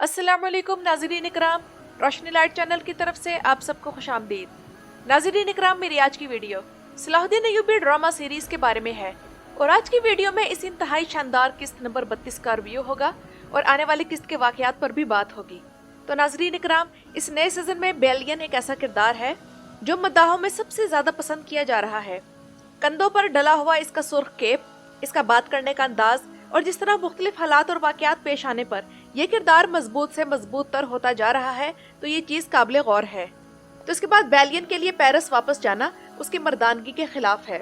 अस्सलाम वालेकुम नाज़रीन इकराम, रोशनी लाइट चैनल की तरफ से आप सबको खुशामदीद। नाज़रीन इकराम, मेरी आज की video Salahuddin Ayyubi drama series के बारे में है और आज की वीडियो में इस इंतहाई शानदार किस्त नंबर 32 का रिव्यू होगा और आने वाली किस्त के वाकयात पर भी बात होगी। तो नाज़रीन इकराम, इस नए सीजन में बेलियन एक ऐसा किरदार है जो मद्दाहों में सबसे ज्यादा पसंद किया जा रहा है। कंधों पर डला हुआ इसका सुर्ख केप, इसका बात करने का अंदाज और जिस तरह मुख्तलिफ हालात और वाकयात पेश आने पर यह किरदार मजबूत से मजबूत तर होता जा रहा है, तो ये चीज काबिल गौर है। तो इसके बाद बेलियन के लिए पेरिस वापस जाना उसकी मर्दानगी के खिलाफ है।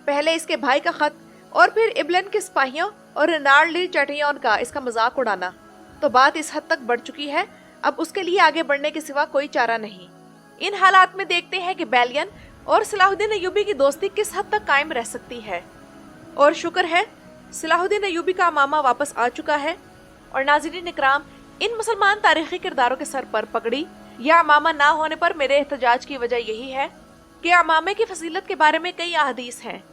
पहले इसके भाई का खत और फिर इब्लन के सिपाहियों और रेनाल्ड ली चैटियन का इसका मजाक उड़ाना, तो बात इस हद तक बढ़ चुकी है अब उसके लिए आगे बढ़ने के सिवा कोई चारा नहीं। इन हालात में देखते हैं कि बेलियन और सलाहुद्दीन अय्यूबी की दोस्ती किस हद तक कायम रह सकती है। और शुक्र है सलाहुद्दीन अय्यूबी का अमामा वापस आ चुका है। और नाज़रीन इकराम, इन मुसलमान तारीखी किरदारों के सर पर पगड़ी या अमामा ना होने पर मेरे एहतजाज की वजह यही है कि अमामे की फजीलत के बारे में कई अहदीस हैं।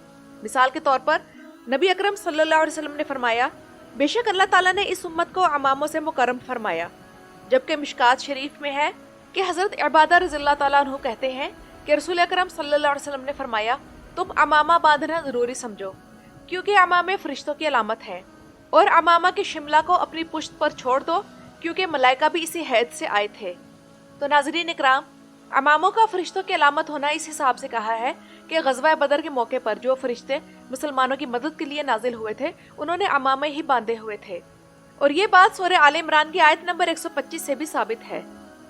मिसाल के तौर पर नबी अकरम सल्लल्लाहु अलैहि वसल्लम ने फरमाया, बेशक अल्लाह ताला ने इस उम्मत को अमामों से मुकर्रम फरमाया। जबकि मिशकात शरीफ में है कि हजरत इबादा रज़ियल्लाहु ताला अन्हु कहते हैं कि रसूल अकरम सल्लल्लाहु अलैहि वसल्लम ने फरमाया, तुम अमामा बांधना जरूरी समझो क्योंकि अमामे फरिश्तों की अलामत है, और अमामा के शिमला को अपनी पुश्त पर छोड़ दो क्योंकि मलाइका भी इसी हैद से आए थे। तो नाज़रीन इकराम, अमामों का फरिश्तों की अलामत होना इस हिसाब से कहा है कि गज़वा बदर के मौके पर जो फरिश्ते मुसलमानों की मदद के लिए नाजिल हुए थे उन्होंने अमामे ही बांधे हुए थे। और ये बात सूरह आल इमरान की आयत नंबर 125 से भी साबित है।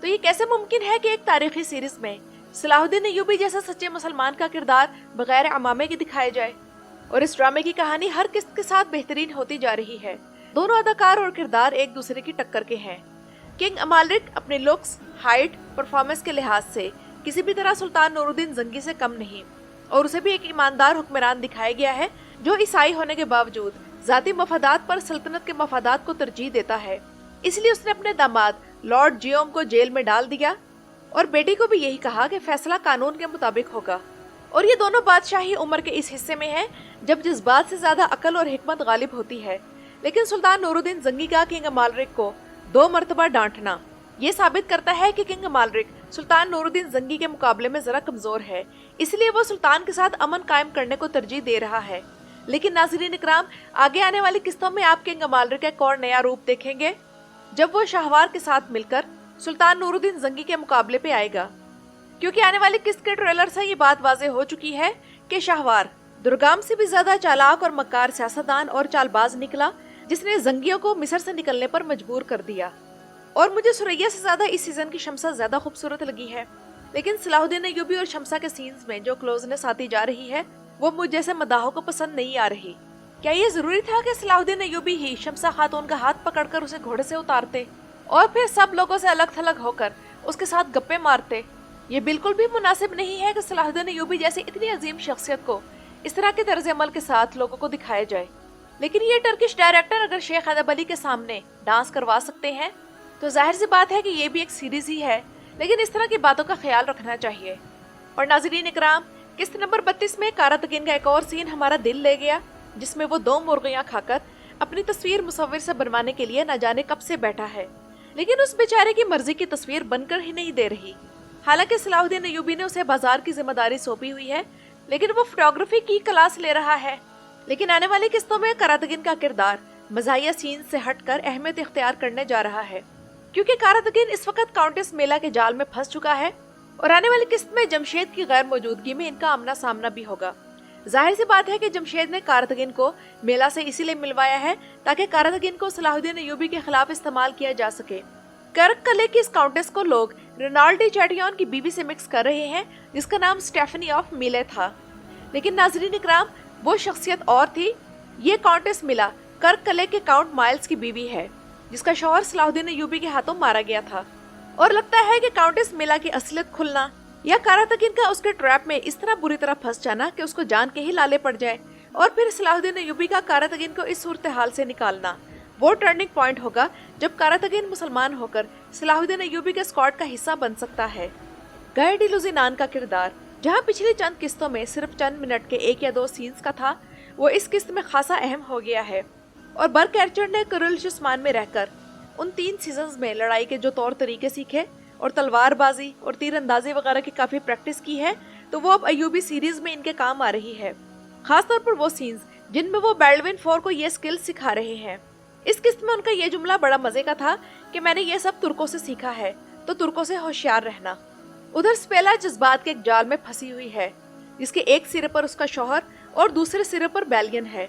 तो ये कैसे मुमकिन है कि एक तारीखी सीरीज में सलाहुद्दीन अय्यूबी जैसा सच्चे मुसलमान का किरदार बगैर अमामे के दिखाया जाए। और इस ड्रामे की कहानी हर किस्त के साथ बेहतरीन होती जा रही है। दोनों अदाकार और किरदार एक दूसरे की टक्कर के हैं। किंग अमालरिक अपने लुक्स, हाइट, परफॉर्मेंस के लिहाज से किसी भी तरह सुल्तान नूरुद्दीन जंगी से कम नहीं, और उसे भी एक ईमानदार हुक्मरान दिखाया गया है जो ईसाई होने के बावजूद जाती मफादात पर सल्तनत के मफादात को तरजीह देता है। इसलिए उसने अपने दामाद लॉर्ड जियोम को जेल में डाल दिया और बेटी को भी यही कहा कि फैसला कानून के मुताबिक होगा। और ये दोनों बादशाही उम्र के इस हिस्से में हैं जब जज्बात से ज्यादा अकल और हिकमत गालिब होती है। लेकिन सुल्तान नूरुद्दीन जंगी का किंग अमालरिक को 2 मरतबा डांटना ये साबित करता है कि किंग अमालरिक सुल्तान नूरुद्दीन जंगी के मुकाबले में जरा कमजोर है, इसलिए वो सुल्तान के साथ अमन कायम करने को तरजीह दे रहा है। लेकिन नाज़रीन इकराम, आगे आने वाली किस्तों में आप किंग अमालरिक का एक और नया रूप देखेंगे जब वो शाहवार के साथ मिलकर सुल्तान नूरुद्दीन जंगी के मुकाबले पे आएगा। क्योंकि आने वाली किस्त के ट्रेलर से ये बात वाज़ेह हो चुकी है कि शाहवार दुर्गाम से भी ज्यादा चालाक और मक्कार सियासतदान और चालबाज निकला, जिसने जंगियों को मिस्र से निकलने पर मजबूर कर दिया। और मुझे सुरैया से ज्यादा इस सीजन की शमसा ज्यादा खूबसूरत लगी है। लेकिन सलाहुद्दीन अय्यूबी और शमसा के सीन्स में जो क्लोजनेस आती जा रही है वो मुझ जैसे मदाहों को पसंद नहीं आ रही। क्या ये जरूरी था कि सलाहुद्दीन अय्यूबी ही शमसा खातून का हाथ पकड़कर उसे घोड़े से उतारते और फिर सब लोगों से अलग थलग होकर उसके साथ गप्पे मारते? ये बिल्कुल भी मुनासिब नहीं है कि सलाहुद्दीन अय्यूबी जैसी इतनी अजीम शख्सियत को इस तरह के तर्ज अमल के साथ लोगों को दिखाया जाए। लेकिन ये टर्किश डायरेक्टर अगर शेख अदब अली के सामने डांस करवा सकते हैं तो जाहिर सी बात है कि ये भी एक सीरीज ही है, लेकिन इस तरह की बातों का ख्याल रखना चाहिए। और नाज़रीन इकराम, किस्त नंबर 32 में कारा तकीन का एक और सीन हमारा दिल ले गया, जिसमें वो 2 मुर्गियां खाकर अपनी तस्वीर मुसव्विर से बनवाने के लिए न जाने कब से बैठा है, लेकिन उस बेचारे की मर्जी की तस्वीर बनकर ही नहीं दे रही। हालांकि सलाहुद्दीन अय्यूबी ने उसे बाजार की जिम्मेदारी सौंपी हुई है, लेकिन वो फोटोग्राफी की क्लास ले रहा है। लेकिन आने वाली किस्तों में कारातगिन का किरदार मज़ाहिया सीन से हटकर अहमियत इख्तियार करने जा रहा है, क्योंकि कारातगिन इस वक्त काउंटेस मेला के जाल में फंस चुका है और आने वाली किस्त में जमशेद की गैर मौजूदगी में इनका आमना सामना भी होगा। जाहिर सी बात है कि जमशेद ने कारातगिन को मेला से इसीलिए मिलवाया है ताकि कारातगिन को सलाहुद्दीन अय्यूबी के खिलाफ इस्तेमाल किया जा सके। कर्क कले की इस काउंटेस को लोग रेनाल्ड डी चैटियन की बीवी से मिक्स कर रहे हैं, जिसका नाम स्टेफनी ऑफ मिले था। लेकिन नाज़रीन इकराम, वो शख्सियत और थी। ये काउंटेस मिला कर्क कले के काउंट माइल्स की बीवी है, जिसका शौहर सलाहुद्दीन अय्यूबी के हाथों मारा गया था। और लगता है कि काउंटेस मिला की असलियत खुलना या कारातगिन का उसके ट्रैप में इस तरह बुरी तरह फंस जाना कि उसको जान के ही लाले पड़ जाए, और फिर सलाहुद्दीन अय्यूबी का कारातगिन को इस सूरत हाल से निकालना वो टर्निंग पॉइंट होगा जब कारातगिन मुसलमान होकर सलाहुद्दीन अय्यूबी के स्क्वाड का हिस्सा बन सकता है। गाय डी लुज़िनान का किरदार, जहाँ पिछली चंद किस्तों में सिर्फ चंद मिनट के 1 या 2 सीन्स का था, वो इस किस्त में खासा अहम हो गया है। और बर्क एर्चर ने कुरुल उस्मान में रहकर उन 3 सीजन्स में लड़ाई के जो तौर तरीके सीखे और तलवारबाजी और तीरंदाजी वगैरह की काफी प्रैक्टिस की है, तो वो अब अयूबी सीरीज में इनके काम आ रही है। खासतौर पर वो सीन्स जिनमें वो बैल्डविन 4 को ये स्किल सिखा रहे हैं। इस किस्त में उनका ये जुमला बड़ा मजे का था कि मैंने ये सब तुर्कों से सीखा है, तो तुर्कों से होशियार रहना। उधर स्पेला जज्बात के एक जाल में फंसी हुई है, जिसके एक सिरे पर उसका शौहर और दूसरे सिरे पर बैलियन है।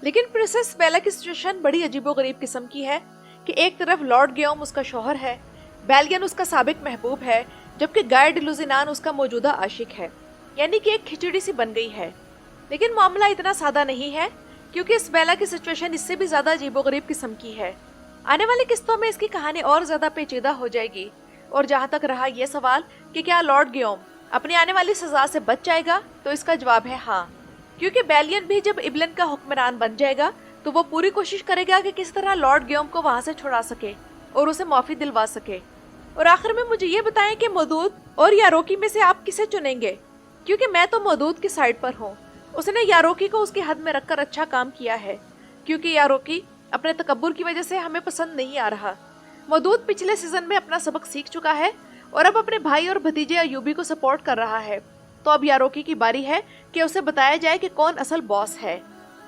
लेकिन प्रिंसेस स्पेला की सिचुएशन बड़ी अजीबोगरीब किस्म की है कि एक तरफ लॉर्ड गियोम उसका शौहर है, बैलियन उसका साबिक महबूब है, जबकि गाय डिलुजिनान उसका मौजूदा आशिक है। यानी कि एक खिचड़ी सी बन गई है। लेकिन मामला इतना सादा नहीं है, क्योंकि स्पेला की सिचुएशन इससे भी ज्यादा अजीबोगरीब किस्म की है। आने वाली किस्तों में इसकी कहानी और ज्यादा पेचीदा हो जाएगी। और जहाँ तक रहा ये सवाल कि क्या लॉर्ड गियोम अपनी आने वाली सजा से बच जाएगा, तो इसका जवाब है हाँ, क्योंकि बैलियन भी जब इब्लिन का हुक्मरान बन जाएगा तो वो पूरी कोशिश करेगा कि किस तरह लॉर्ड गियोम को वहाँ से छुड़ा सके और उसे माफी दिलवा सके। और आखिर में मुझे ये बताएं कि मौदूद और यारोकी में से आप किसे चुनेंगे, क्योंकि मैं तो मौदूद की साइड पर हूँ। उसने यारोकी को उसकी हद में रखकर अच्छा काम किया है, क्योंकि यारोकी अपने तकब्बुर की वजह से हमें पसंद नहीं आ रहा। मौदूद पिछले सीजन में अपना सबक सीख चुका है और अब अपने भाई और भतीजे अयूबी को सपोर्ट कर रहा है। तो अब यारोकी की बारी है कि उसे बताया जाए कि कौन असल बॉस है।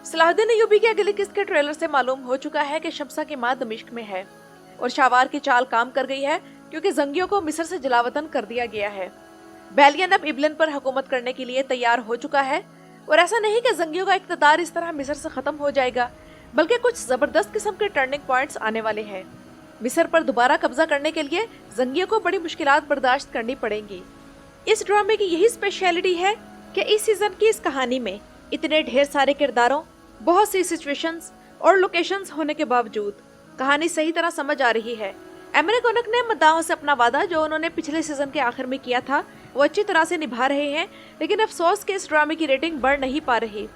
सलाहुद्दीन अयूबी की अगली किस्त के ट्रेलर से मालूम हो चुका है कि शमसा की मां दमिश्क में है और शावार की चाल काम कर गई है, क्योंकि जंगियों को मिस्र से जलावतन कर दिया गया है। बैलियन अब इब्लिन पर हुकूमत करने के लिए तैयार हो चुका है। और ऐसा नहीं कि जंगियों का इक़्तिदार इस तरह मिस्र से खत्म हो जाएगा, बल्कि कुछ जबरदस्त किस्म के टर्निंग पॉइंट्स आने वाले हैं। मिस्र पर दोबारा कब्जा करने के लिए जंगियों को बड़ी मुश्किलात बर्दाश्त करनी पड़ेंगी। इस ड्रामे की यही स्पेशलिटी है कि इस सीजन की इस कहानी में इतने ढेर सारे किरदारों, बहुत सी सिचुएशंस और लोकेशंस होने के बावजूद कहानी सही तरह समझ आ रही है। एमरे कोनक ने मद्दाहों से अपना वादा जो उन्होंने पिछले सीजन के आखिर में किया था वो अच्छी तरह से निभा रहे हैं, लेकिन अफसोस के इस ड्रामे की रेटिंग बढ़ नहीं पा रही।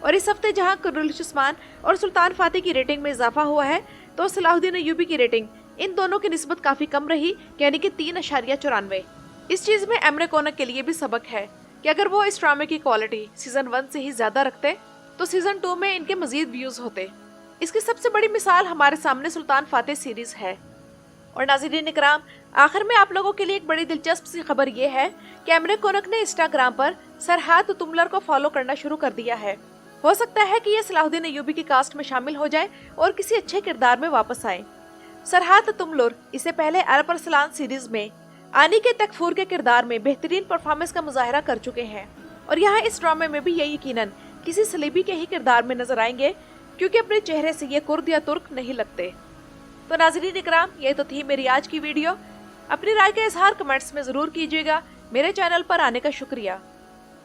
और इस हफ्ते जहां कुर्रुल उस्मान और सुल्तान फातिह की रेटिंग में इजाफा हुआ है, तो सलाहुद्दीन अयूबी की रेटिंग इन दोनों की निस्बत काफी कम रही, यानी कि 3.94। इस चीज में एमरे कोनक के लिए भी सबक है कि अगर वो इस ड्रामे की क्वालिटी सीजन 1 से ही ज्यादा रखते तो सीजन 2 में इनके मजीद व्यूज होते। इसकी सबसे बड़ी मिसाल हमारे सामने सुल्तान फातिह सीरीज है। और नाज़रीन इकराम, आखिर में आप लोगों के लिए एक बड़ी दिलचस्प सी खबर ये है कि एमरे कोनक ने इंस्टाग्राम पर सरहात तुमलर को फॉलो करना शुरू कर दिया है। हो सकता है कि ये सलाहुद्दीन अयूबी की कास्ट में शामिल हो जाए और किसी अच्छे किरदार में वापस आए। सरहात तुमलर इससे पहले अरब अरसलान सीरीज में आनी के तकफूर के किरदार में बेहतरीन परफॉर्मेंस का मुजाहरा कर चुके हैं और यहाँ इस ड्रामे में भी ये यकीनन किसी सलीबी के ही किरदार में नजर आएंगे, क्योंकि अपने चेहरे से ये कुर्द या तुर्क नहीं लगते। तो नाज़रीन इकराम, ये तो थी मेरी आज की वीडियो। अपनी राय का इजहार कमेंट्स में जरूर कीजिएगा। मेरे चैनल पर आने का शुक्रिया।